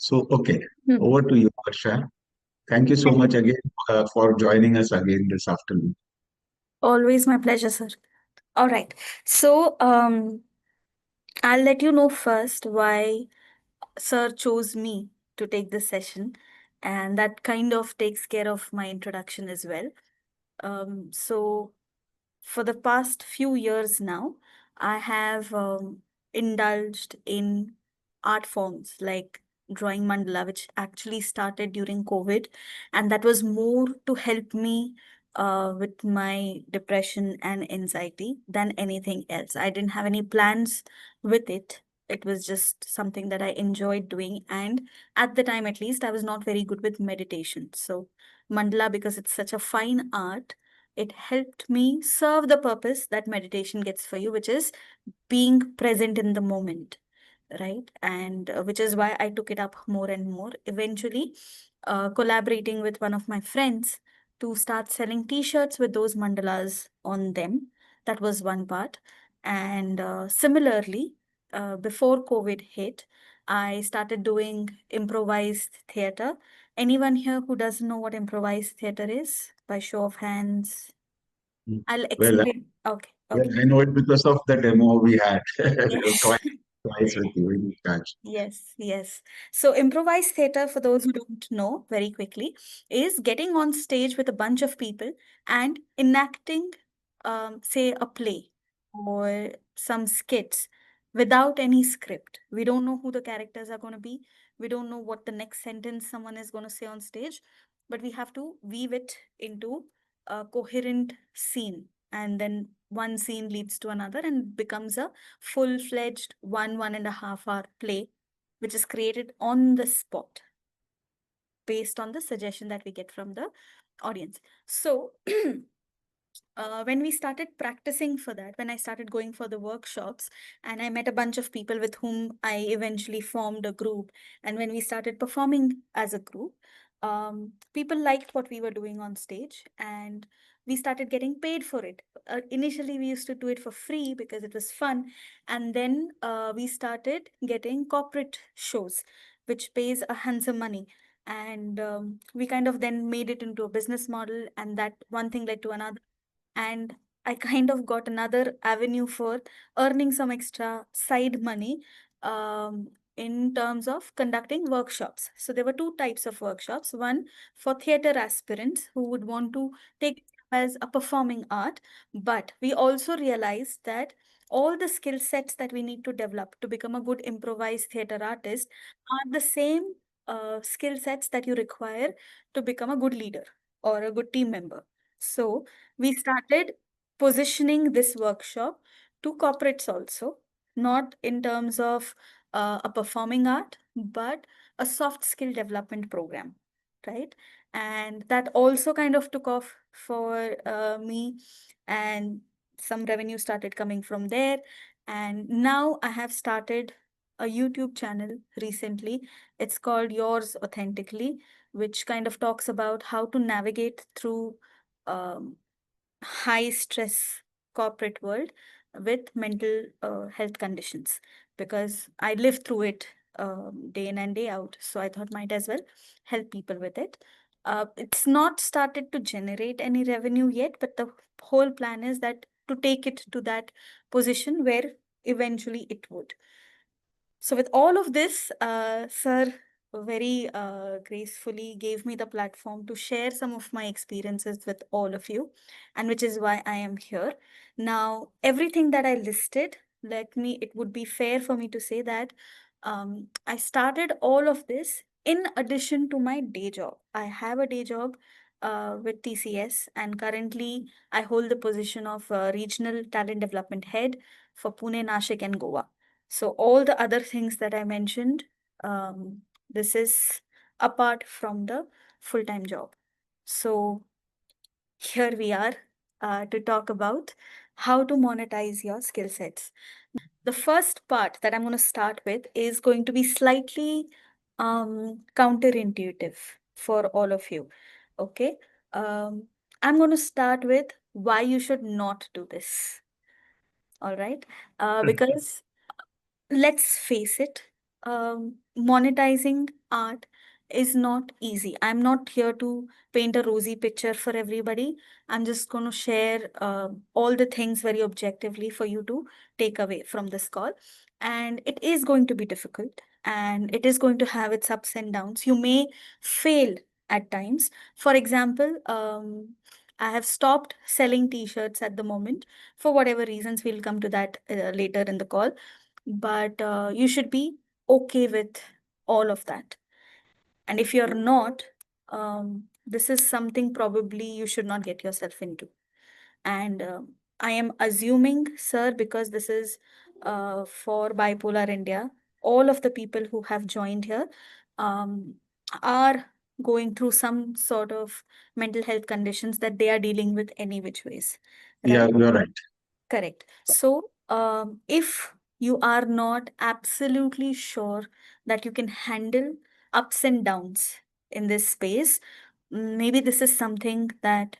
So, okay, Hmm. over to you, Varsha. Thank you so much again for joining us again this afternoon. Always my pleasure, sir. All right. So, I'll let you know first why sir chose me to take this session, and that kind of takes care of my introduction as well. So for the past few years now, I have indulged in art forms like drawing mandala, which actually started during COVID. And that was more to help me with my depression and anxiety than anything else. I didn't have any plans with it. It was just something that I enjoyed doing. And at the time, at least, I was not very good with meditation. So, mandala, because it's such a fine art, it helped me serve the purpose that meditation gets for you, which is being present in the moment, right? And which is why I took it up more and more. Eventually, collaborating with one of my friends to start selling t-shirts with those mandalas on them. That was one part. And similarly, before COVID hit, I started doing improvised theater. Anyone here who doesn't know what improvised theater is? By show of hands. Mm. I'll Well, explain. Okay, yeah, okay. I know it because of the demo we had Yes. twice, twice with you in catch. Yes, yes. So, improvised theater, for those who don't know very quickly, is getting on stage with a bunch of people and enacting, say, a play or some skits without any script. We don't know who the characters are going to be. We don't know what the next sentence someone is going to say on stage, but we have to weave it into a coherent scene. And then one scene leads to another and becomes a full-fledged 1.5 hour play, which is created on the spot based on the suggestion that we get from the audience. So when we started practicing for that, when I started going for the workshops, and I met a bunch of people with whom I eventually formed a group, and when we started performing as a group, people liked what we were doing on stage, and we started getting paid for it. Initially, we used to do it for free because it was fun, and then we started getting corporate shows, which pays a handsome money. And we kind of then made it into a business model, and that one thing led to another, and I kind of got another avenue for earning some extra side money in terms of conducting workshops. So there were two types of workshops. One for theater aspirants who would want to take it as a performing art, but we also realized that all the skill sets that we need to develop to become a good improvised theater artist are the same skill sets that you require to become a good leader or a good team member. So we started positioning this workshop to corporates also, not in terms of a performing art, but a soft skill development program, right? And that also kind of took off for me, and some revenue started coming from there. And now I have started a YouTube channel recently. It's called Yours Authentically, which kind of talks about how to navigate through um, high stress corporate world with mental health conditions, because I live through it day in and day out. So I thought might as well help people with it. It's not started to generate any revenue yet, but the whole plan is that to take it to that position where eventually it would. So, with all of this, sir very gracefully gave me the platform to share some of my experiences with all of you, and which is why I am here. Now, everything that I listed, it would be fair for me to say that I started all of this in addition to my day job. I have a day job with TCS, and currently I hold the position of Regional Talent Development Head for Pune, Nashik, and Goa. So all the other things that I mentioned, this is apart from the full-time job. So here we are to talk about how to monetize your skill sets. The first part that I'm going to start with is going to be slightly counterintuitive for all of you. Okay. Um, I'm going to start with why you should not do this. All right. Because let's face it, monetizing art is not easy. I'm not here to paint a rosy picture for everybody. I'm just going to share all the things very objectively for you to take away from this call. And it is going to be difficult and it is going to have its ups and downs. You may fail at times. For example, I have stopped selling t-shirts at the moment for whatever reasons. We'll come to that later in the call. But you should be okay with all of that. And if you're not, this is something probably you should not get yourself into. And I am assuming, sir, because this is for Bipolar India, all of the people who have joined here um, are going through some sort of mental health conditions that they are dealing with any which ways, Yeah, right? you're right. Correct. So, if you are not absolutely sure that you can handle ups and downs in this space, maybe this is something that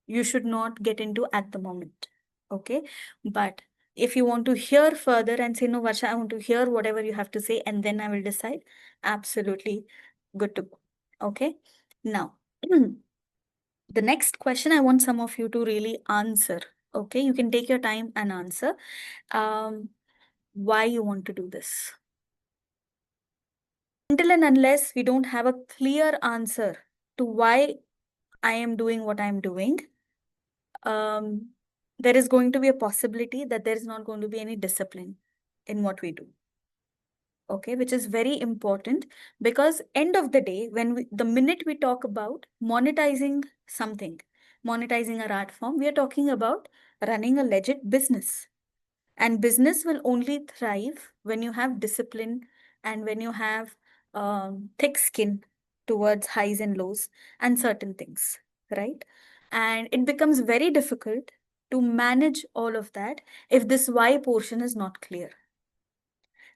you should not get into at the moment. Okay. But if you want to hear further and say, no, Varsha, I want to hear whatever you have to say, and then I will decide, absolutely good to go. Okay. Now, the next question I want some of you to really answer. Okay, you can take your time and answer. Why you want to do this? Until and unless we don't have a clear answer to why I am doing what I'm doing, there is going to be a possibility that there is not going to be any discipline in what we do. Okay, which is very important because end of the day, when the minute we talk about monetizing something, monetizing our art form, we are talking about running a legit business. And business will only thrive when you have discipline and when you have thick skin towards highs and lows and certain things, right? And it becomes very difficult to manage all of that if this why portion is not clear.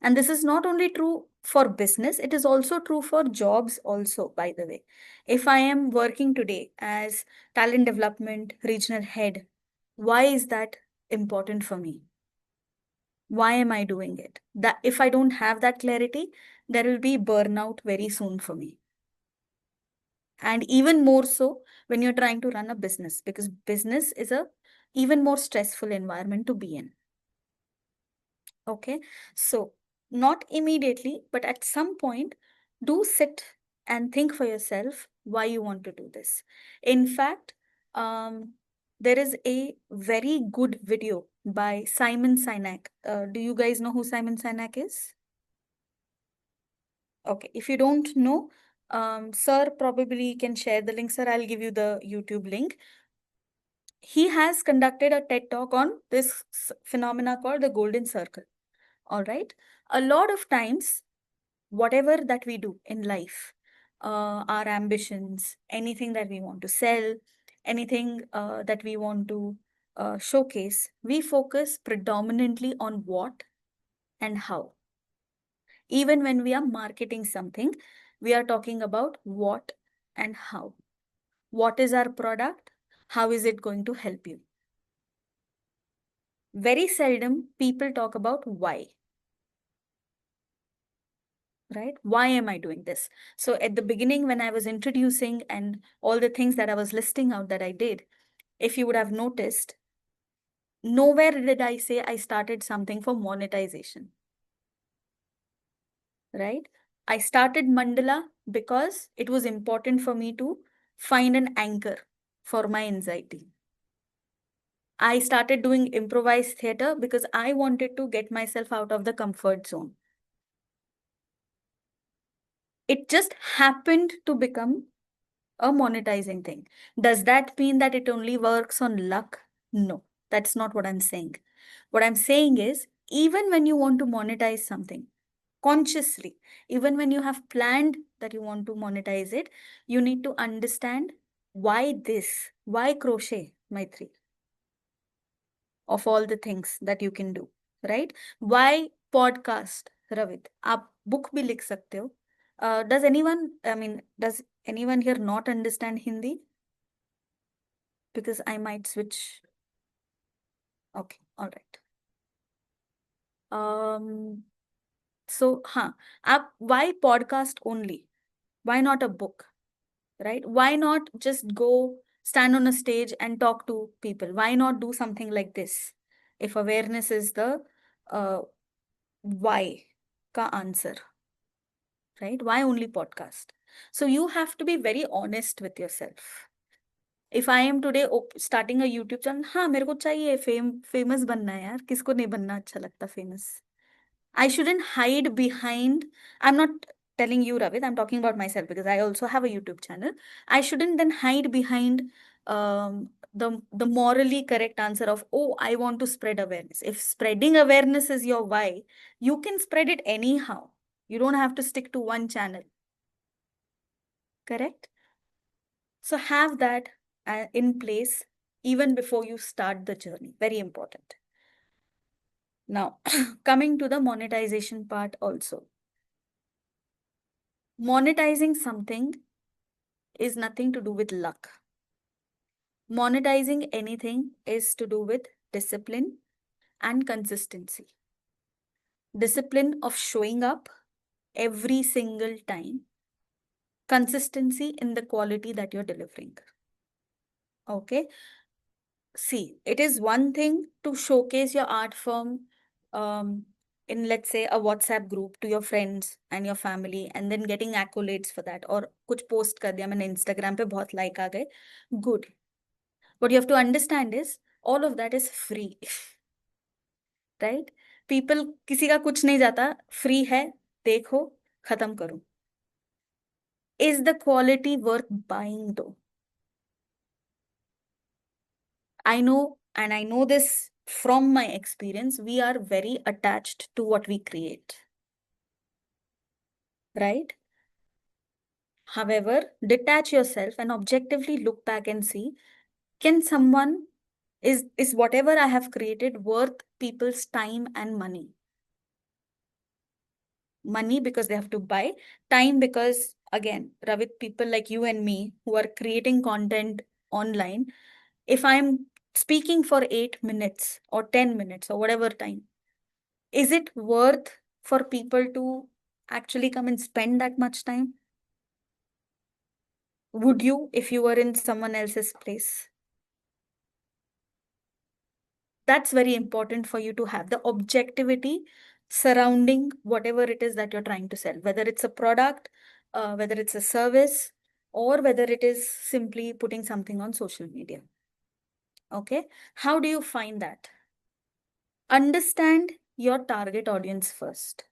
And this is not only true for business, it is also true for jobs also, by the way. If I am working today as talent development regional head, why is that important for me? Why am I doing it? That if I don't have that clarity, there will be burnout very soon for me. And even more so when you're trying to run a business, because business is a even more stressful environment to be in. Okay, so not immediately, but at some point, do sit and think for yourself why you want to do this. In fact, there is a very good video by Simon Sinek. Do you guys know who Simon Sinek is? Okay, if you don't know, sir probably can share the link. Sir, I'll give you the YouTube link. He has conducted a TED talk on this phenomena called the golden circle. All right. A lot of times, whatever that we do in life, our ambitions, anything that we want to sell, anything that we want to showcase, we focus predominantly on what and how. Even when we are marketing something, we are talking about what and how. What is our product? How is it going to help you? Very seldom people talk about why. Right? Why am I doing this? So at the beginning, when I was introducing and all the things that I was listing out that I did, if you would have noticed, nowhere did I say I started something for monetization, right? I started mandala because it was important for me to find an anchor for my anxiety. I started doing improvised theater because I wanted to get myself out of the comfort zone. It just happened to become a monetizing thing. Does that mean that it only works on luck? No, that's not what I'm saying. What I'm saying is, even when you want to monetize something consciously, even when you have planned that you want to monetize it, you need to understand why this, why crochet, Maitri, of all the things that you can do, right? Why podcast, Ravit? आप book भी लिख सकते हो. Does anyone, I mean, does anyone here not understand Hindi? Because I might switch. Okay, all right. Um, So, why podcast only? Why not a book, right? Why not just go stand on a stage and talk to people? Why not do something like this? If awareness is the uh, why ka answer, right? Why only podcast? So you have to be very honest with yourself. If I am today starting a YouTube channel, हाँ मेरे को चाहिए famous बनना है यार, किसको नहीं बनना अच्छा लगता famous. I shouldn't hide behind. I'm not telling you, Ravit. I'm talking about myself because I also have a YouTube channel. I shouldn't then hide behind the morally correct answer of, oh, I want to spread awareness. If spreading awareness is your why, you can spread it anyhow. You don't have to stick to one channel. Correct? So have that in place even before you start the journey. Very important. Now, coming to the monetization part also. Monetizing something is nothing to do with luck. Monetizing anything is to do with discipline and consistency. Discipline of showing up every single time. Consistency in the quality that you're delivering. Okay. See, it is one thing to showcase your art form in, let's say, a WhatsApp group to your friends and your family, and then getting accolades for that. Or कुछ post कर दिया मैंने Instagram पे बहुत like आ गए. Good. What you have to understand is all of that is free. Right? People, किसी का कुछ नहीं जाता, free है, देखो, खत्म करो. Is the quality worth buying though? I know, and I know this from my experience, we are very attached to what we create. Right? However, detach yourself and objectively look back and see, can someone, is whatever I have created worth people's time and money? Money because they have to buy, time because, again, Ravit, people like you and me who are creating content online, if I'm speaking for 8 minutes or 10 minutes or whatever time, is it worth for people to actually come and spend that much time? Would you if you were in someone else's place? That's very important for you to have the objectivity surrounding whatever it is that you're trying to sell, whether it's a product, whether it's a service, or whether it is simply putting something on social media. Okay. How do you find that? Understand your target audience first.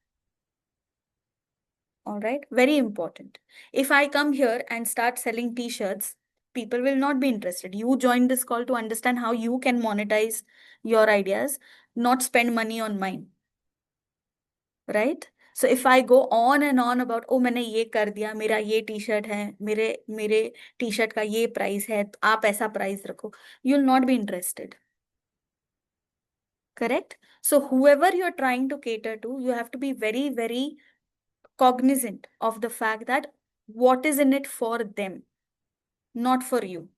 All right. Very important. If I come here and start selling t-shirts, people will not be interested. You joined this call to understand how you can monetize your ideas, not spend money on mine. Right? So if I go on and on about, oh, मैंने ये कर दिया, मेरा ये T-shirt है, मेरे मेरे T-shirt का ये प्राइस है, आप ऐसा प्राइस रखो, you'll not be interested. Correct? So whoever you're trying to cater to, you have to be very, very cognizant of the fact that what is in it for them, not for you.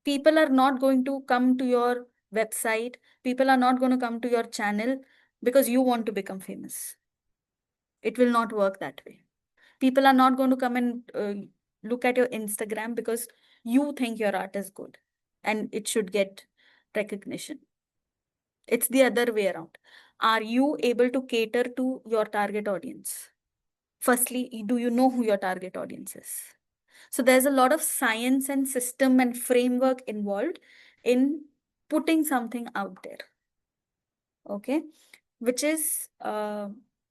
People are not going to come to your website. People are not going to come to your channel because you want to become famous. It will not work that way. People are not going to come and look at your Instagram because you think your art is good and it should get recognition. It's the other way around. Are you able to cater to your target audience? Firstly, do you know who your target audience is? So there's a lot of science and system and framework involved in putting something out there. Okay, which is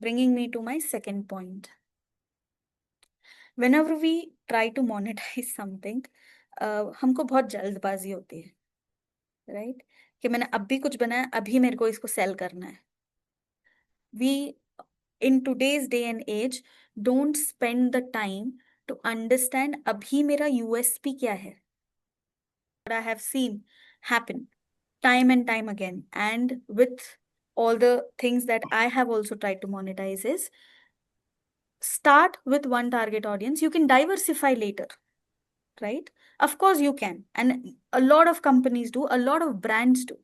bringing me to my second point. Whenever we try to monetize something, हमको बहुत जल्दबाजी होती है, right? कि मैंने अभी कुछ बनाया, अभी मेरे को इसको सेल करना है. We, in today's day and age, don't spend the time to understand abhi mera USP kya hai. What I have seen happen time and time again, and with all the things that I have also tried to monetize, is start with one target audience. You can diversify later, right? Of course you can, and a lot of companies do, a lot of brands do.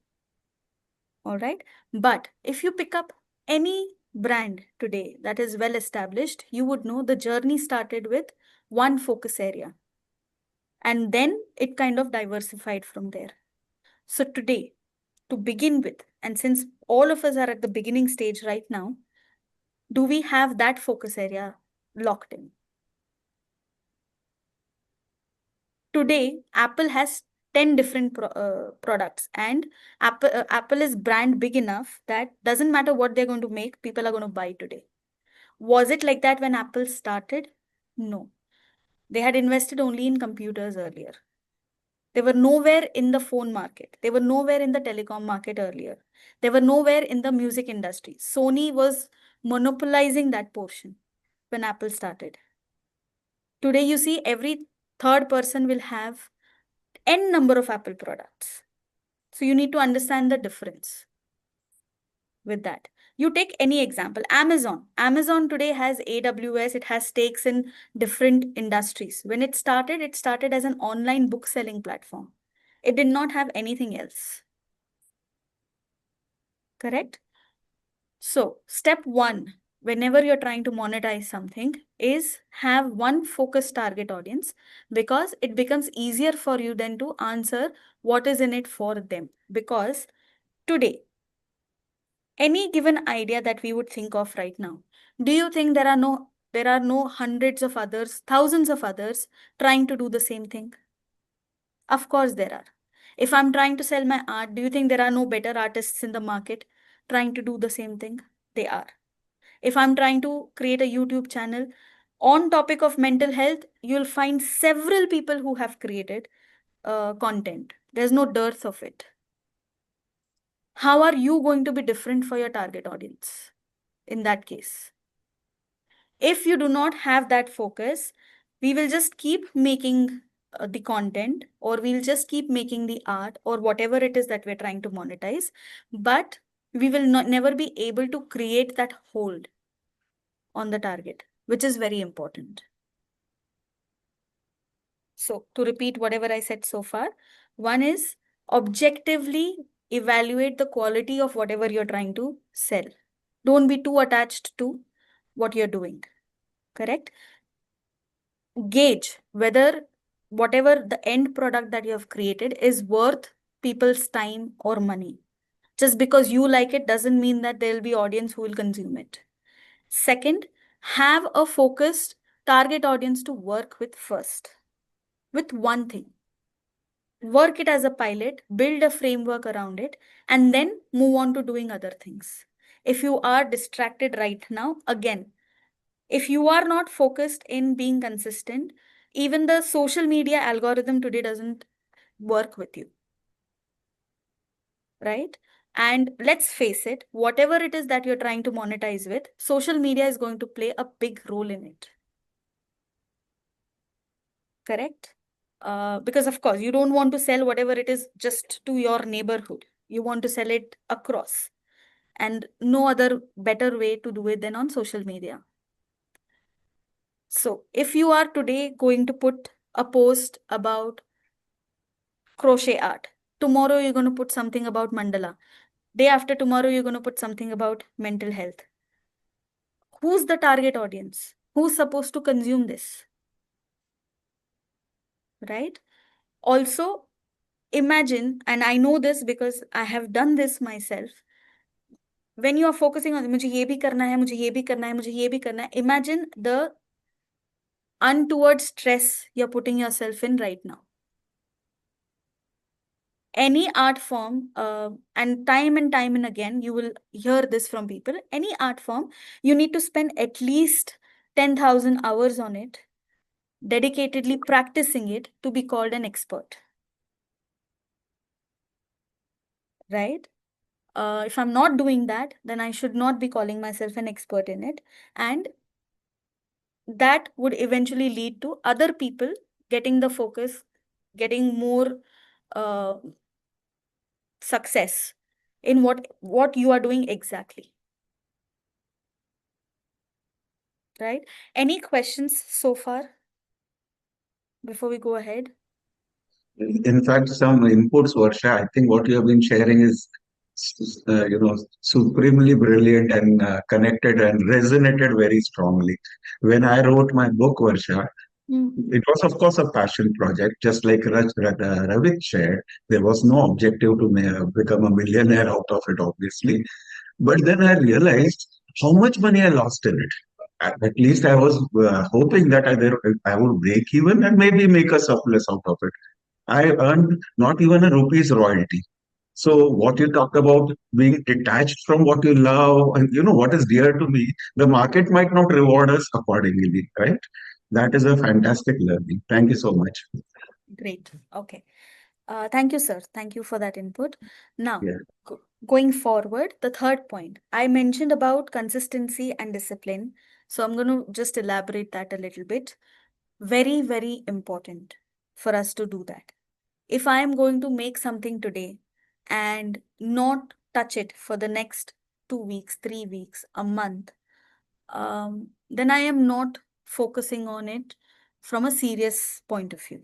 All right. But if you pick up any brand today that is well established, you would know the journey started with one focus area and then it kind of diversified from there. So today, to begin with, and since all of us are at the beginning stage right now, do we have that focus area locked in? Today, Apple has 10 different products, and Apple is brand big enough that doesn't matter what they're going to make, people are going to buy today. Was it like that when Apple started? No. They had invested only in computers earlier. They were nowhere in the phone market. They were nowhere in the telecom market earlier. They were nowhere in the music industry. Sony was monopolizing that portion when Apple started. Today, you see every third person will have n number of Apple products. So you need to understand the difference with that. You take any example, Amazon. Amazon today has AWS, it has stakes in different industries. When it started as an online book selling platform. It did not have anything else. Correct? So, step one, whenever you're trying to monetize something, is have one focused target audience because it becomes easier for you then to answer what is in it for them. Because today, any given idea that we would think of right now, do you think there are no hundreds of others, thousands of others trying to do the same thing? Of course there are. If I'm trying to sell my art, do you think there are no better artists in the market trying to do the same thing? They are. If I'm trying to create a YouTube channel on topic of mental health, you'll find several people who have created content. There's no dearth of it. How are you going to be different for your target audience in that case? If you do not have that focus, we will just keep making the content, or we'll just keep making the art or whatever it is that we're trying to monetize, but we will never be able to create that hold on the target, which is very important. So to repeat whatever I said so far, one is objectively evaluate the quality of whatever you're trying to sell. Don't be too attached to what you're doing. Correct? Gauge whether whatever the end product that you have created is worth people's time or money. Just because you like it doesn't mean that there will be audience who will consume it. Second, have a focused target audience to work with first, with one thing. Work it as a pilot, build a framework around it, and then move on to doing other things. If you are distracted right now, again, if you are not focused in being consistent, even the social media algorithm today doesn't work with you, right? And let's face it, whatever it is that you're trying to monetize with, social media is going to play a big role in it. Correct? Because of course, you don't want to sell whatever it is just to your neighborhood. You want to sell it across. And no other better way to do it than on social media. So if you are today going to put a post about crochet art, tomorrow you're going to put something about mandala. Day after tomorrow, you're going to put something about mental health. Who's the target audience? Who's supposed to consume this? Right? Also, imagine, and I know this because I have done this myself. When you are focusing on मुझे ये भी करना है, मुझे ये भी करना है, मुझे ये भी करना है, imagine the untoward stress you're putting yourself in right now. Any art form, and time and again, you will hear this from people. Any art form, you need to spend at least 10,000 hours on it, dedicatedly practicing it to be called an expert. Right? If I'm not doing that, then I should not be calling myself an expert in it. And that would eventually lead to other people getting the focus, getting more success in what you are doing exactly. Right? Any questions so far before we go ahead? In fact, some inputs, Varsha. I think what you have been sharing is supremely brilliant and connected and resonated very strongly. When I wrote my book, Varsha, Mm. it was, of course, a passion project, just like Ravik shared. There was no objective to become a millionaire out of it, obviously. But then I realized how much money I lost in it. At least I was hoping that I would break even and maybe make a surplus out of it. I earned not even a rupee's royalty. So what you talked about being detached from what you love and what is dear to me, the market might not reward us accordingly, right? That is a fantastic learning. Thank you so much. Great. Okay. Thank you, sir. Thank you for that input. Now, Yeah. going forward, the third point I mentioned about consistency and discipline. So I'm going to just elaborate that a little bit. Very, very important for us to do that. If I am going to make something today and not touch it for the next 2 weeks, 3 weeks, a month, then I am not focusing on it from a serious point of view.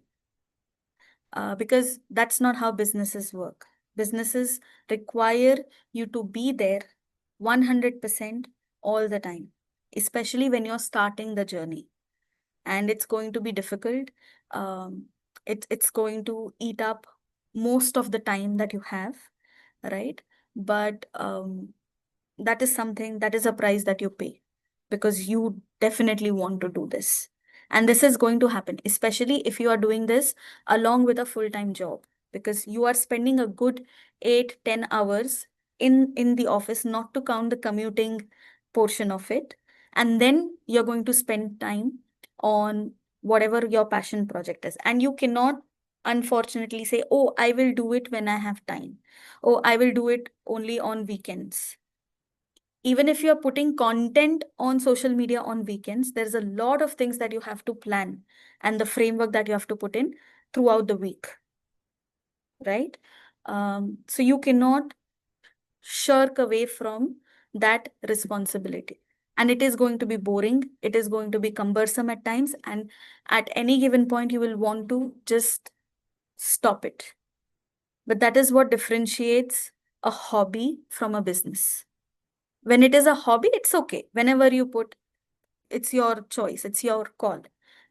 Because that's not how businesses work. Businesses require you to be there 100% all the time, especially when you're starting the journey. And it's going to be difficult. Um, it's going to eat up most of the time that you have, right? But that is something, that is a price that you pay because you definitely want to do this. And this is going to happen, especially if you are doing this along with a full-time job, because you are spending a good 8-10 hours in the office, not to count the commuting portion of it. And then you're going to spend time on whatever your passion project is. And you cannot unfortunately say, oh, I will do it when I have time. Oh, I will do it only on weekends. Even if you're putting content on social media on weekends, there's a lot of things that you have to plan and the framework that you have to put in throughout the week, right? So you cannot shirk away from that responsibility. And it is going to be boring, it is going to be cumbersome at times, and at any given point, you will want to just stop it. But that is what differentiates a hobby from a business. When it is a hobby, it's okay. Whenever you put, it's your choice, it's your call,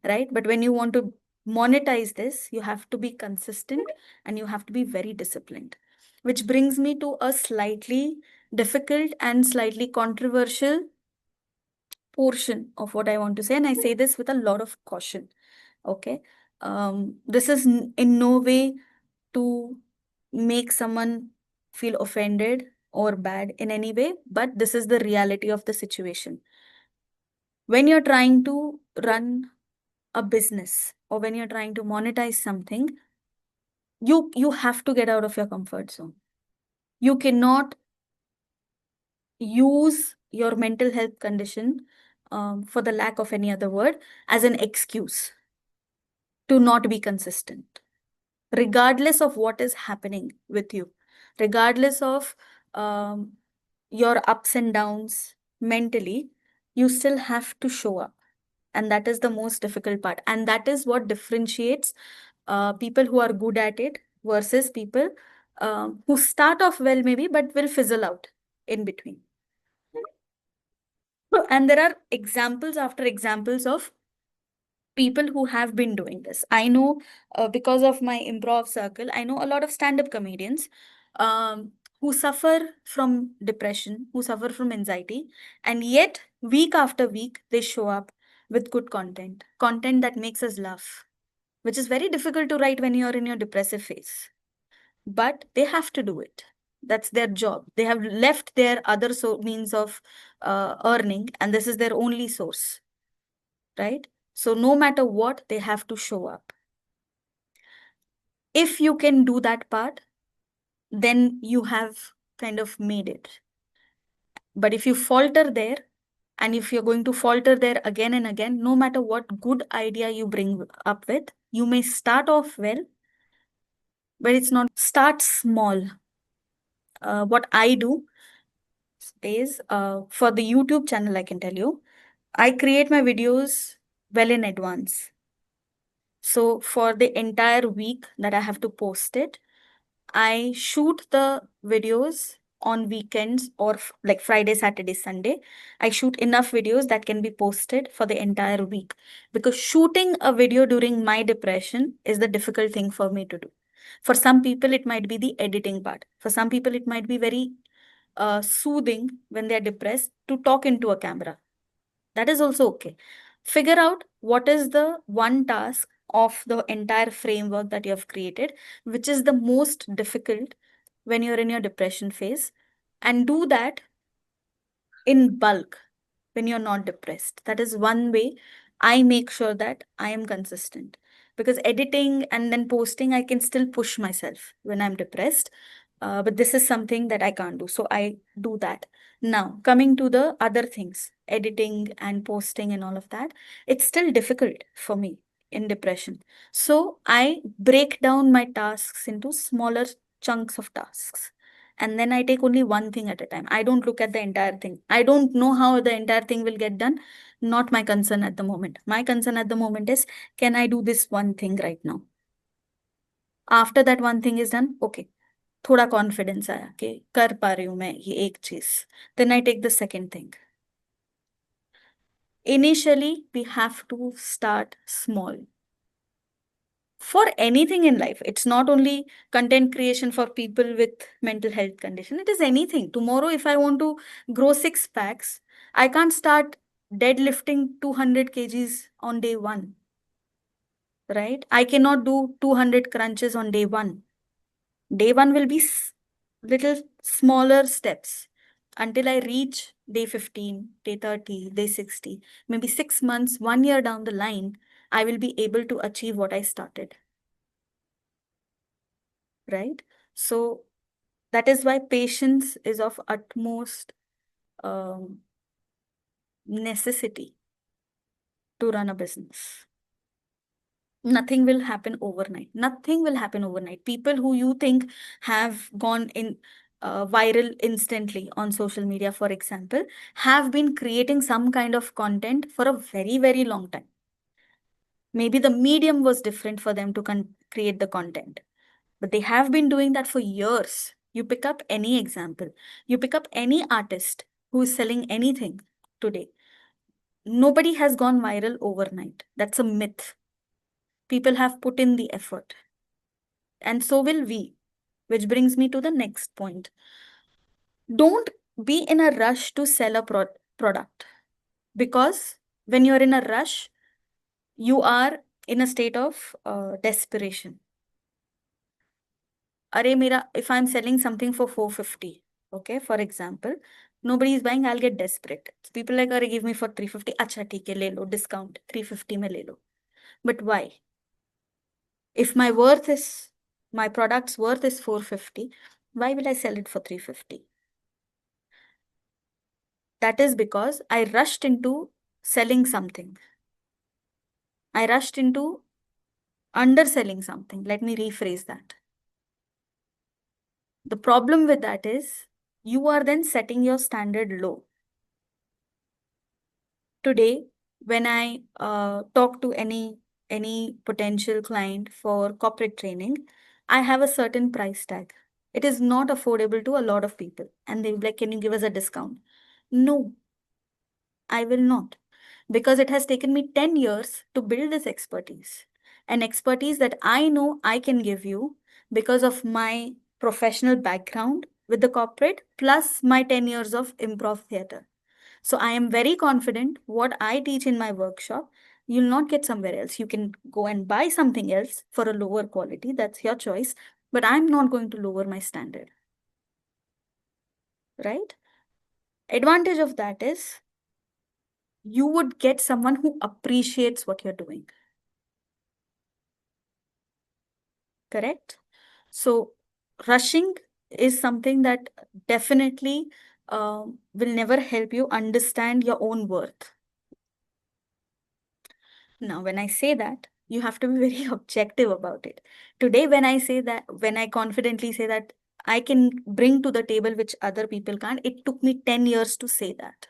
right? But when you want to monetize this, you have to be consistent and you have to be very disciplined. Which brings me to a slightly difficult and slightly controversial portion of what I want to say. And I say this with a lot of caution. Okay. This is in no way to make someone feel offended or bad in any way, but this is the reality of the situation. When you're trying to run a business or when you're trying to monetize something, you have to get out of your comfort zone. You cannot use your mental health condition, for the lack of any other word, as an excuse to not be consistent, regardless of what is happening with you, regardless of um, your ups and downs mentally. You still have to show up. And that is the most difficult part. And that is what differentiates people who are good at it versus people who start off well, maybe, but will fizzle out in between. And there are examples after examples of people who have been doing this. I know, because of my improv circle, I know a lot of stand-up comedians who suffer from depression, who suffer from anxiety, and yet week after week they show up with good content, content that makes us laugh, which is very difficult to write when you're in your depressive phase. But they have to do it. That's their job. They have left their other means of earning, and this is their only source, right? So no matter what, they have to show up. If you can do that part, then you have kind of made it. But if you falter there, and if you're going to falter there again and again, no matter what good idea you bring up with, you may start off well, but it's not. Start small. What I do is, for the YouTube channel, I can tell you, I create my videos well in advance. So for the entire week that I have to post it, I shoot the videos on weekends or like Friday, Saturday, Sunday. I shoot enough videos that can be posted for the entire week, because shooting a video during my depression is the difficult thing for me to do. For some people, it might be the editing part. For some people, it might be very soothing when they're depressed to talk into a camera. That is also okay. Figure out what is the one task of the entire framework that you have created, which is the most difficult when you're in your depression phase, and do that in bulk when you're not depressed. That is one way I make sure that I am consistent. Because editing and then posting, I can still push myself when I'm depressed. But this is something that I can't do. So I do that. Now, coming to the other things, editing and posting and all of that, it's still difficult for me in depression. So I break down my tasks into smaller chunks of tasks, and then I take only one thing at a time. I don't look at the entire thing. I don't know how the entire thing will get done. Not my concern at the moment. My concern at the moment is, can I do this one thing right now? After that one thing is done, okay, थोड़ा confidence आया कि कर पा रही हूँ मैं ये एक चीज. Then I take the second thing. Initially, we have to start small. For anything in life, it's not only content creation for people with mental health condition. It is anything. Tomorrow, if I want to grow 6 packs, I can't start deadlifting 200 kgs on day one, right? I cannot do 200 crunches on day one. Day one will be little smaller steps until I reach day 15, day 30, day 60. Maybe 6 months, 1 year down the line, I will be able to achieve what I started. Right? So that is why patience is of utmost necessity to run a business. Nothing will happen overnight. Nothing will happen overnight. People who you think have gone in viral instantly on social media, for example, have been creating some kind of content for a very, very long time. Maybe the medium was different for them to create the content, but they have been doing that for years. You pick up any example, you pick up any artist who is selling anything today. Nobody has gone viral overnight. That's a myth. People have put in the effort, and so will we. Which brings me to the next point. Don't be in a rush to sell a product, because when you're in a rush, you are in a state of desperation. If I'm selling something for 450, okay, for example, nobody is buying, I'll get desperate. So people like, Are, give me for 350. Acha, theek hai, le lo, discount, 350 mein le lo. But why? If my product's worth is 450, why will I sell it for 350? That is because I rushed into selling something. I rushed into underselling something. Let me rephrase that. The problem with that is you are then setting your standard low. Today, when I talk to any potential client for corporate training, I have a certain price tag. It is not affordable to a lot of people. And they'll be like, can you give us a discount? No, I will not. Because it has taken me 10 years to build this expertise. An expertise that I know I can give you because of my professional background with the corporate, plus my 10 years of improv theater. So I am very confident what I teach in my workshop, you'll not get somewhere else. You can go and buy something else for a lower quality. That's your choice. But I'm not going to lower my standard. Right? Advantage of that is you would get someone who appreciates what you're doing. Correct? So rushing is something that definitely will never help you understand your own worth. Now, when I say that, you have to be very objective about it. Today, when I confidently say that I can bring to the table which other people can't, it took me 10 years to say that.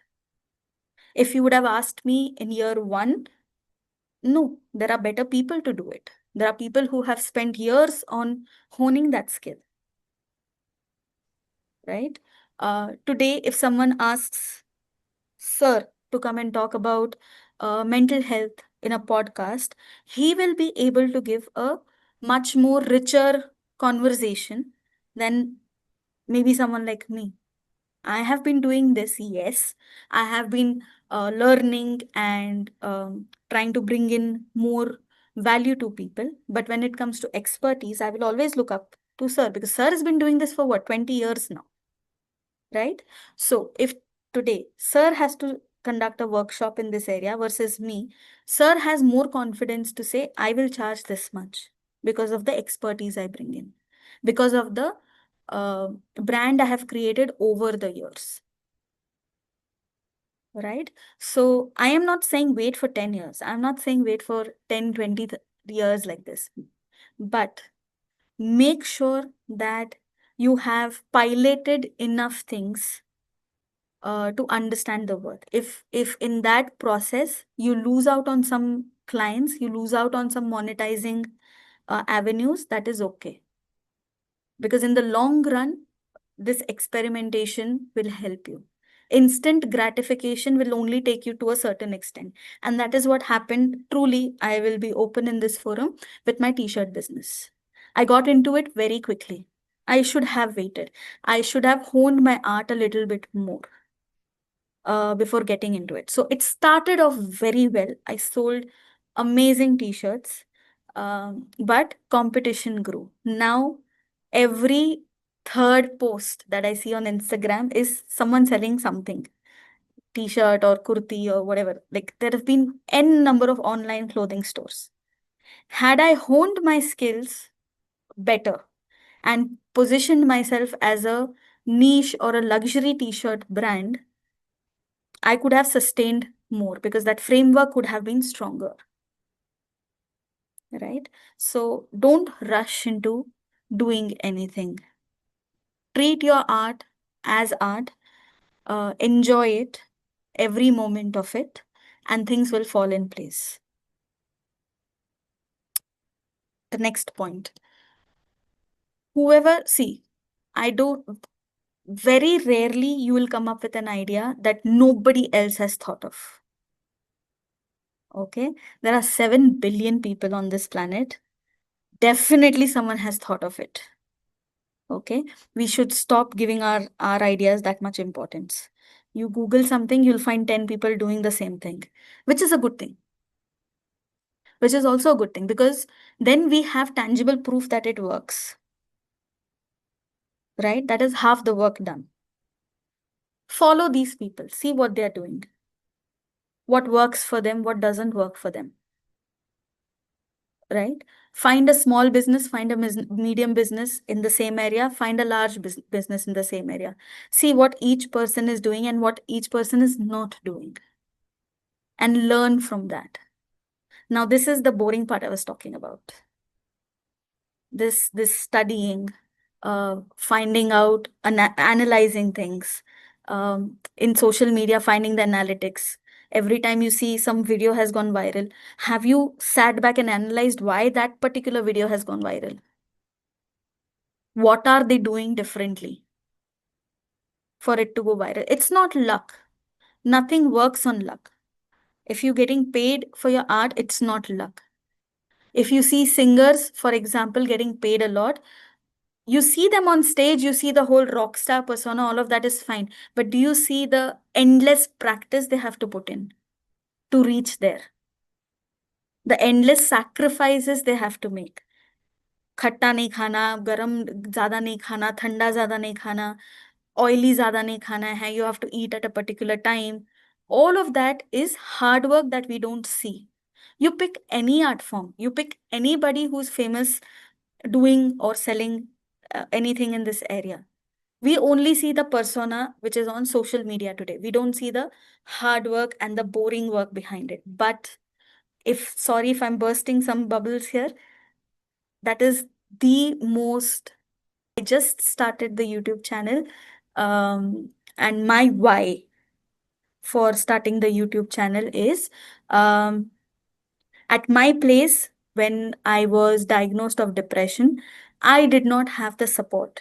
If you would have asked me in year one, no, there are better people to do it. There are people who have spent years on honing that skill. Right? Today, if someone asks Sir to come and talk about mental health in a podcast, he will be able to give a much more richer conversation than maybe someone like me. I have been doing this, yes. I have been learning and trying to bring in more value to people. But when it comes to expertise, I will always look up to Sir because Sir has been doing this for what, 20 years now, right? So if today Sir has to conduct a workshop in this area versus me, Sir has more confidence to say, I will charge this much because of the expertise I bring in, because of the brand I have created over the years. Right? So I am not saying wait for 10 years. I'm not saying wait for 10, 20 years like this. But make sure that you have piloted enough things to understand the worth. If in that process you lose out on some clients, you lose out on some monetizing avenues, that is okay. Because in the long run, this experimentation will help you. Instant gratification will only take you to a certain extent. And that is what happened. Truly, I will be open in this forum with my t-shirt business. I got into it very quickly. I should have waited. I should have honed my art a little bit more before getting into it. So it started off very well. I sold amazing t-shirts, but competition grew. Now, every third post that I see on Instagram is someone selling something, t-shirt or kurti or whatever. Like there have been n number of online clothing stores. Had I honed my skills better and positioned myself as a niche or a luxury t-shirt brand, I could have sustained more because that framework could have been stronger, right? So don't rush into doing anything. Treat your art as art, enjoy it, every moment of it, and things will fall in place. The next point. Whoever, see, I do very rarely you will come up with an idea that nobody else has thought of. Okay? There are 7 billion people on this planet. Definitely someone has thought of it. Okay? We should stop giving our ideas that much importance. You Google something, you'll find 10 people doing the same thing, which is a good thing. Which is also a good thing because then we have tangible proof that it works. Right? That is half the work done. Follow these people, see what they're doing. What works for them, what doesn't work for them. Right? Find a small business, find a medium business in the same area, find a large business in the same area. See what each person is doing and what each person is not doing. And learn from that. Now, this is the boring part I was talking about. This studying, finding out, analyzing things, in social media, finding the analytics. Every time you see some video has gone viral, have you sat back and analyzed why that particular video has gone viral? What are they doing differently for it to go viral? It's not luck. Nothing works on luck. If you're getting paid for your art, it's not luck. If you see singers, for example, getting paid a lot, you see them on stage, you see the whole rock star persona, all of that is fine. But do you see the endless practice they have to put in to reach there? The endless sacrifices they have to make. खट्टा नहीं खाना, गरम ज़्यादा नहीं खाना, ठंडा ज़्यादा नहीं खाना, oily ज़्यादा नहीं खाना है, you have to eat at a particular time. All of that is hard work that we don't see. You pick any art form, you pick anybody who's famous doing or selling anything in this area. We only see the persona which is on social media today. We don't see the hard work and the boring work behind it. But sorry if I'm bursting some bubbles here, that is the most. I just started the YouTube channel, and my why for starting the YouTube channel is at my place when I was diagnosed of depression, I did not have the support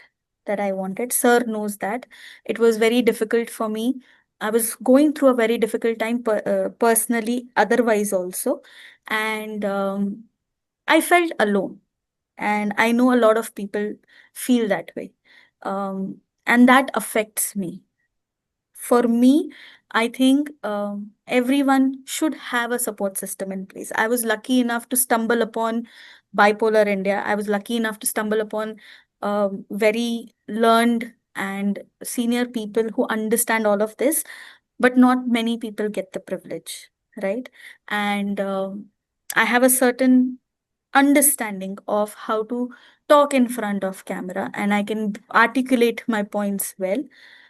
that I wanted. Sir knows that. It was very difficult for me. I was going through a very difficult time personally, otherwise also. And I felt alone. And I know a lot of people feel that way. And that affects me. For me, I think everyone should have a support system in place. I was lucky enough to stumble upon Bipolar India. I was lucky enough to stumble upon very learned and senior people who understand all of this, but not many people get the privilege, right? And I have a certain understanding of how to talk in front of camera and I can articulate my points well.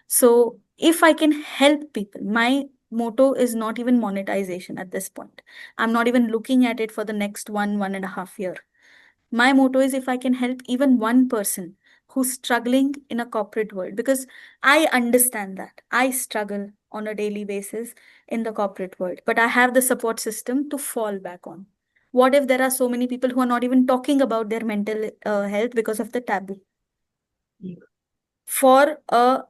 So if I can help people, my motto is not even monetization at this point. I'm not even looking at it for the next 1.5 year. My motto is if I can help even one person who's struggling in a corporate world, because I understand that I struggle on a daily basis in the corporate world, but I have the support system to fall back on. What if there are so many people who are not even talking about their mental health because of the taboo? For a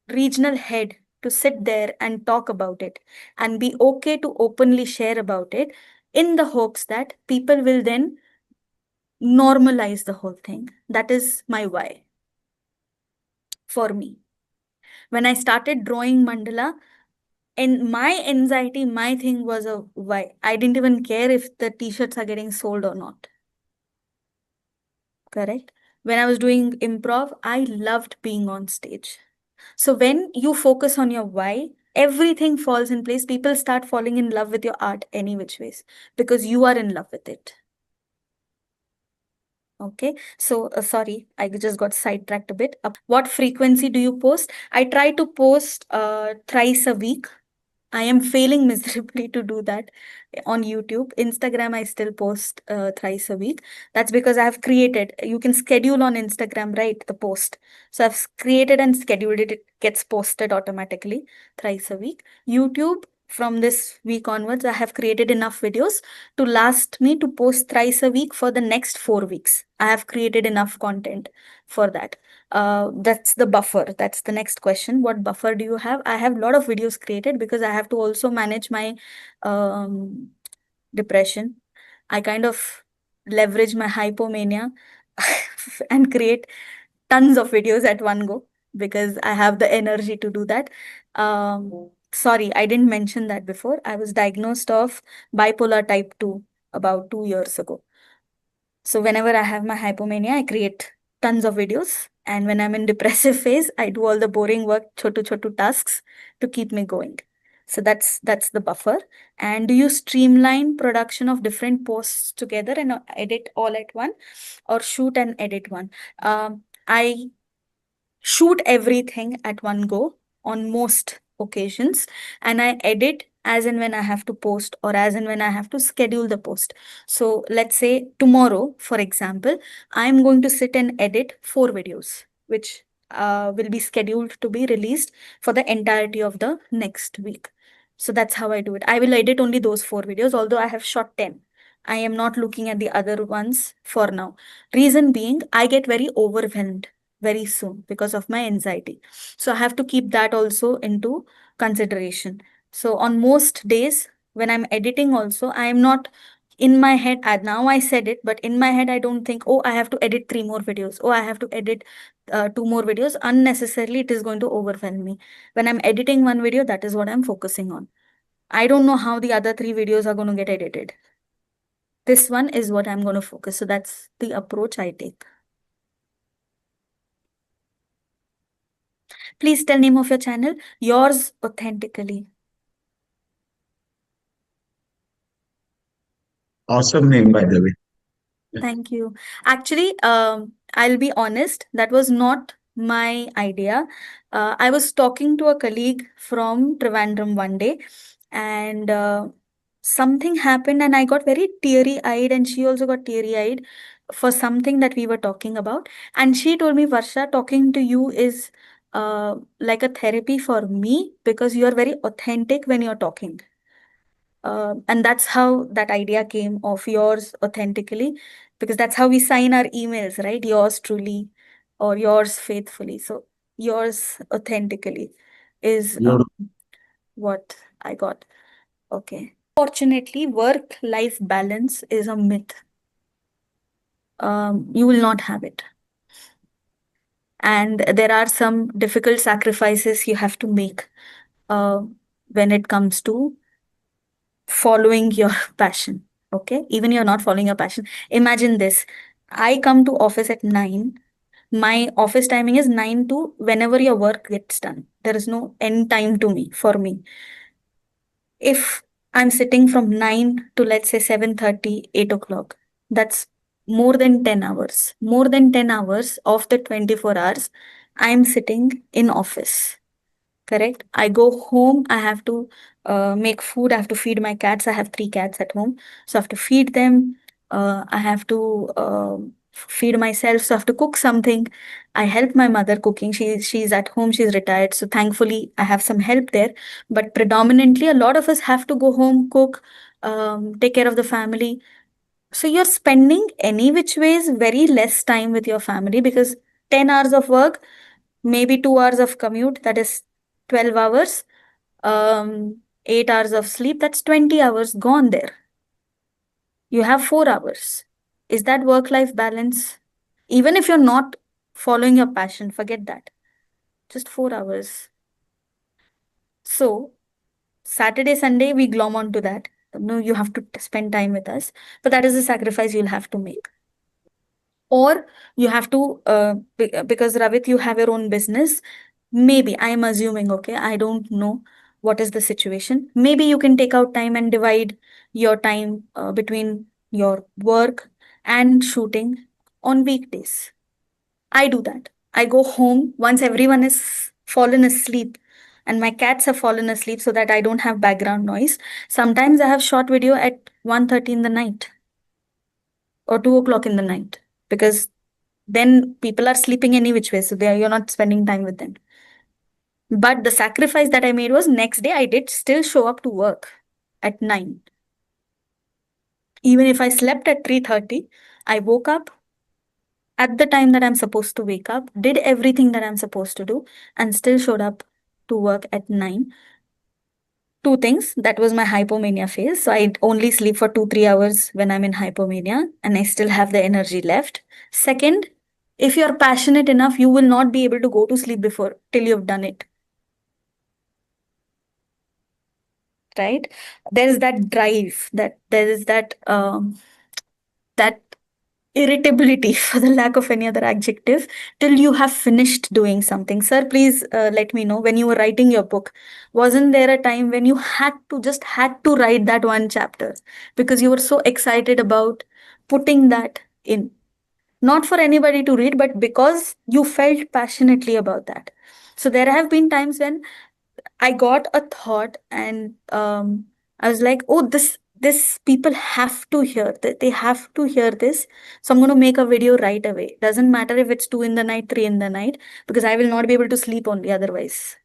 regional head to sit there and talk about it and be okay to openly share about it in the hopes that people will then normalize the whole thing. That is my why for me. When I started drawing mandala, and my anxiety, my thing was a why. I didn't even care if the t-shirts are getting sold or not. Correct? When I was doing improv, I loved being on stage. So when you focus on your why, everything falls in place. People start falling in love with your art any which ways because you are in love with it. Okay, so sorry, I just got sidetracked a bit. What frequency do you post? I try to post thrice a week. I am failing miserably to do that on YouTube. Instagram, I still post thrice a week. That's because I have created, you can schedule on Instagram, right? The post. So I've created and scheduled it. It gets posted automatically thrice a week. YouTube, from this week onwards, I have created enough videos to last me to post thrice a week for the next 4 weeks. I have created enough content for that. That's the buffer. That's the next question. What buffer do you have? I have a lot of videos created because I have to also manage my um, depression. I kind of leverage my hypomania and create tons of videos at one go because I have the energy to do that. Sorry, I didn't mention that before. I was diagnosed of bipolar type 2 about 2 years ago. So whenever I have my hypomania, I create tons of videos. And when I'm in depressive phase, I do all the boring work, chotu chotu tasks to keep me going. So that's the buffer. And do you streamline production of different posts together and edit all at one, or shoot and edit one? I shoot everything at one go on most occasions, and I edit as and when I have to post or as and when I have to schedule the post. So let's say tomorrow, for example, I'm going to sit and edit 4 videos, which will be scheduled to be released for the entirety of the next week. So that's how I do it. I will edit only those 4 videos, although I have shot 10. I am not looking at the other ones for now. Reason being, I get very overwhelmed very soon because of my anxiety. So I have to keep that also into consideration. So on most days when I'm editing also, I am not in my head, now I said it, but in my head, I don't think, oh, I have to edit 3 more videos. Oh, I have to edit 2 more videos. Unnecessarily, it is going to overwhelm me. When I'm editing one video, that is what I'm focusing on. I don't know how the other 3 videos are going to get edited. This one is what I'm going to focus. So that's the approach I take. Please tell name of your channel. Yours authentically. Awesome name, by the way. Thank you. Actually, I'll be honest, that was not my idea. I was talking to a colleague from Trivandrum one day, and something happened, and I got very teary-eyed, and she also got teary-eyed for something that we were talking about. And she told me, Varsha, talking to you is like a therapy for me because you are very authentic when you're talking. And that's how that idea came of yours authentically, because that's how we sign our emails, right? Yours truly. or yours faithfully. So yours authentically is Beautiful. what I got. Okay. Fortunately, work-life balance is a myth. You will not have it. And there are some difficult sacrifices you have to make uh, when it comes to following your passion. Okay. Even you're not following your passion. Imagine this. I come to office at 9. My office timing is 9 to whenever your work gets done. There is no end time to me for me. If I'm sitting from 9 to let's say 7:30, 8 o'clock, that's more than 10 hours. More than 10 hours of the 24 hours, I'm sitting in office. Correct? I go home, I have to make food, I have to feed my cats. I have 3 cats at home. So I have to feed them. I have to feed myself. So I have to cook something. I help my mother cooking. She's at home, she's retired. So thankfully, I have some help there. But predominantly, a lot of us have to go home, cook, take care of the family. So you're spending any which ways very less time with your family because 10 hours of work, maybe 2 hours of commute, that is 12 hours, 8 hours of sleep, that's 20 hours gone there. You have 4 hours. Is that work life balance? Even if you're not following your passion, forget that. Just 4 hours. So, Saturday, Sunday, we glom onto that. No, you have to spend time with us. But that is a sacrifice you'll have to make. Or you have to, because Ravit, you have your own business. Maybe, I am assuming, okay, I don't know what is the situation. Maybe you can take out time and divide your time between your work and shooting on weekdays. I do that. I go home once everyone is fallen asleep and my cats have fallen asleep so that I don't have background noise. Sometimes I have shot video at 1:30 in the night or 2 o'clock in the night because then people are sleeping any which way. So you're not spending time with them. But the sacrifice that I made was next day I did still show up to work at 9. Even if I slept at 3:30, I woke up at the time that I'm supposed to wake up, did everything that I'm supposed to do, and still showed up to work at 9. Two things. That was my hypomania phase. So I only sleep for 2-3 hours when I'm in hypomania, and I still have the energy left. Second, if you're passionate enough, you will not be able to go to sleep before till you've done it. Right? There is that drive, that there is that irritability, for the lack of any other adjective, till you have finished doing something. Sir, please let me know, when you were writing your book, wasn't there a time when you had to write that one chapter because you were so excited about putting that in? Not for anybody to read, but because you felt passionately about that. So there have been times when I got a thought and I was like, oh, this people have to hear that, they have to hear this. So I'm going to make a video right away. Doesn't matter if it's 2 in the night, 3 in the night, because I will not be able to sleep only otherwise.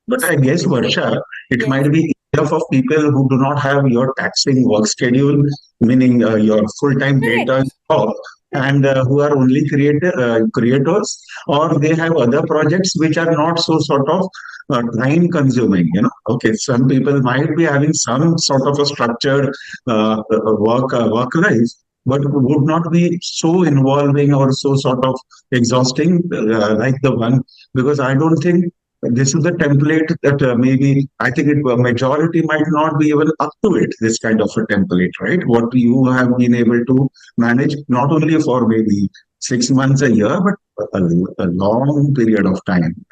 But I guess, Varsha, it Yes. might be easier for people who do not have your taxing work schedule, meaning your full-time data Correct. job, and who are only creators, or they have other projects which are not so sort of time-consuming. Okay, some people might be having some sort of a structured work life, but would not be so involving or so sort of exhausting like the one, because I don't think this is the template that maybe I think a majority might not be even up to it. This kind of a template, right? What you have been able to manage, not only for maybe 6 months, a year, but a long period of time.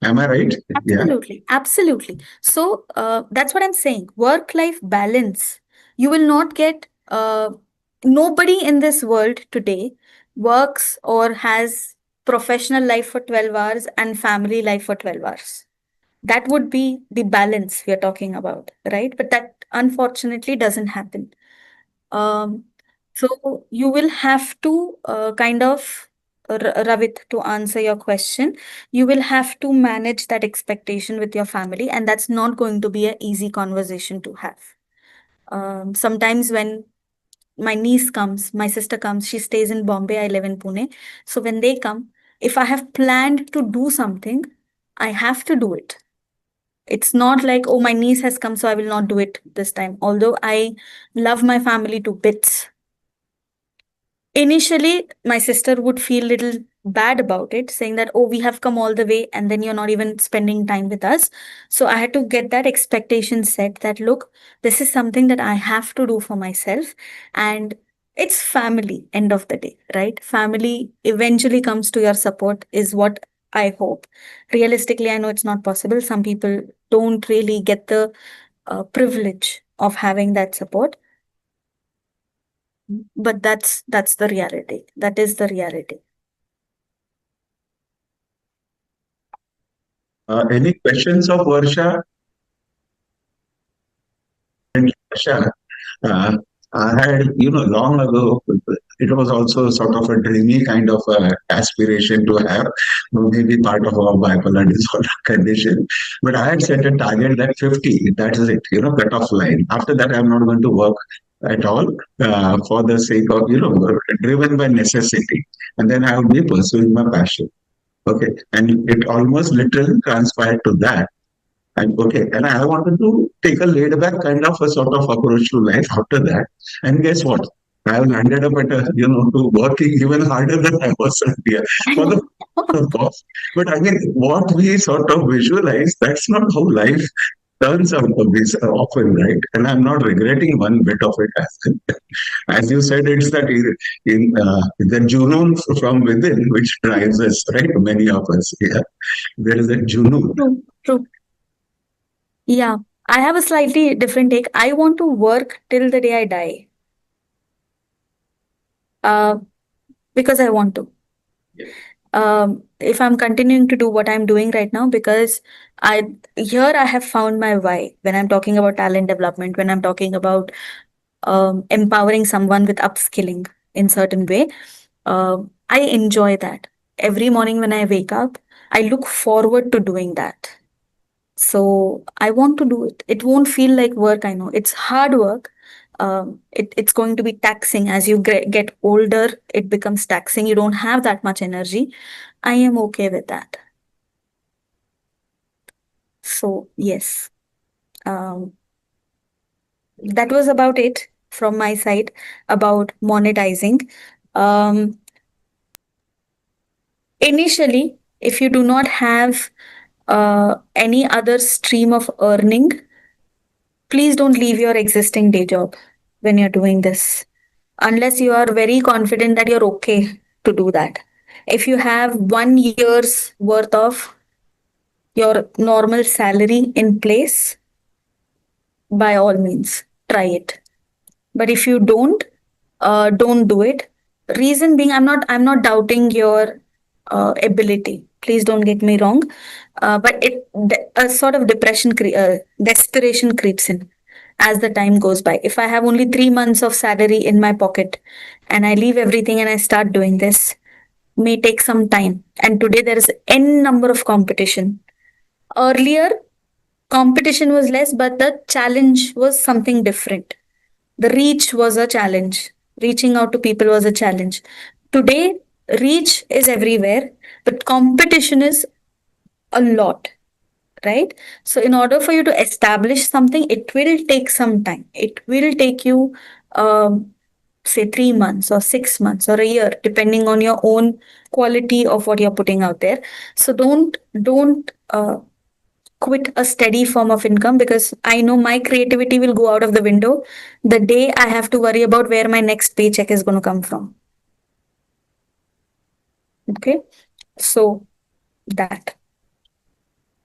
Am I right? Yeah. Absolutely. Absolutely. So that's what I'm saying. Work-life balance. You will not get, nobody in this world today works or has professional life for 12 hours and family life for 12 hours. That would be the balance we are talking about, right? But that unfortunately doesn't happen. Um, so you will have to kind of, Ravit, to answer your question, you will have to manage that expectation with your family, and that's not going to be an easy conversation to have. Sometimes when my niece comes, my sister comes, she stays in Bombay, I live in Pune. So when they come, if I have planned to do something, I have to do it. It's not like, oh, my niece has come, so I will not do it this time. Although I love my family to bits, initially my sister would feel little bad about it, saying that, oh, we have come all the way and then you're not even spending time with us. So I had to get that expectation set that, look, this is something that I have to do for myself, and it's family, end of the day, right? Family eventually comes to your support, is what I hope. Realistically, I know it's not possible. Some people don't really get the privilege of having that support, but that's the reality. That is the reality. Any questions of Varsha? And Varsha, uh, I had, long ago, it was also sort of a dreamy kind of aspiration to have, maybe part of our bipolar disorder condition. But I had set a target that 50, that is it, cut off line. After that, I'm not going to work at all for the sake of, driven by necessity. And then I would be pursuing my passion. Okay. And it almost literally transpired to that. And okay, and I wanted to take a laid back kind of a sort of approach to life after that. And guess what? I have landed up at to working even harder than I was earlier for the cost. But I mean, what we sort of visualize, that's not how life turns out to be so often, right? And I'm not regretting one bit of it. As you said, it's that the junoon from within which drives us, right? Many of us, yeah. There is a junoon. True, true. Yeah, I have a slightly different take. I want to work till the day I die. Uh, because I want to. If I'm continuing to do what I'm doing right now, because I have found my why when I'm talking about talent development, when I'm talking about empowering someone with upskilling in certain way. I enjoy that. Every morning when I wake up, I look forward to doing that. So I want to do it. It won't feel like work, I know. It's hard work. It's going to be taxing. As you get older, it becomes taxing. You don't have that much energy. I am okay with that. So, yes. That was about it from my side about monetizing. Um, Initially, if you do not have any other stream of earning, please don't leave your existing day job when you're doing this, unless you are very confident that you're okay to do that. If you have 1 year's worth of your normal salary in place, by all means, try it. But if you don't do it. Reason being, I'm not doubting your ability. Please don't get me wrong. But a sort of desperation creeps in as the time goes by. If I have only 3 months of salary in my pocket and I leave everything and I start doing this, may take some time. And today there is n number of competition. Earlier, competition was less, but the challenge was something different. The reach was a challenge. Reaching out to people was a challenge. Today, reach is everywhere, but competition is a lot, right? So, in order for you to establish something, it will take some time. It will take you, say, 3 months or 6 months or a year, depending on your own quality of what you're putting out there. So, don't quit a steady form of income, because I know my creativity will go out of the window the day I have to worry about where my next paycheck is going to come from. Okay. So that.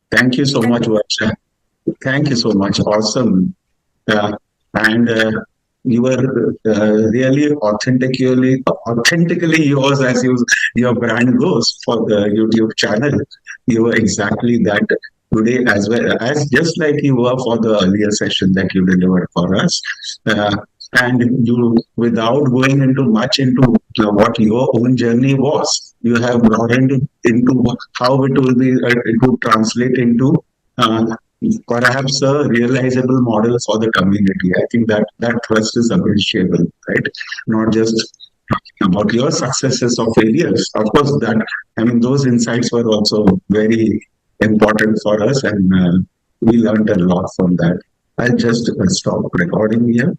Thank you so much, Varsha. Thank you so much. Awesome. Uh, and you were really authentically yours, as your brand goes for the YouTube channel. You were exactly that today, as well as just like you were for the earlier session that you delivered for us. Uh, and you, without going into much into what your own journey was, you have brought into how it will be, it would translate into. perhaps a realizable model for the community. I think that that trust is appreciable, right? Not just talking about your successes or failures. Of course, that I mean those insights were also very important for us, and we learned a lot from that. I'll just stop recording here.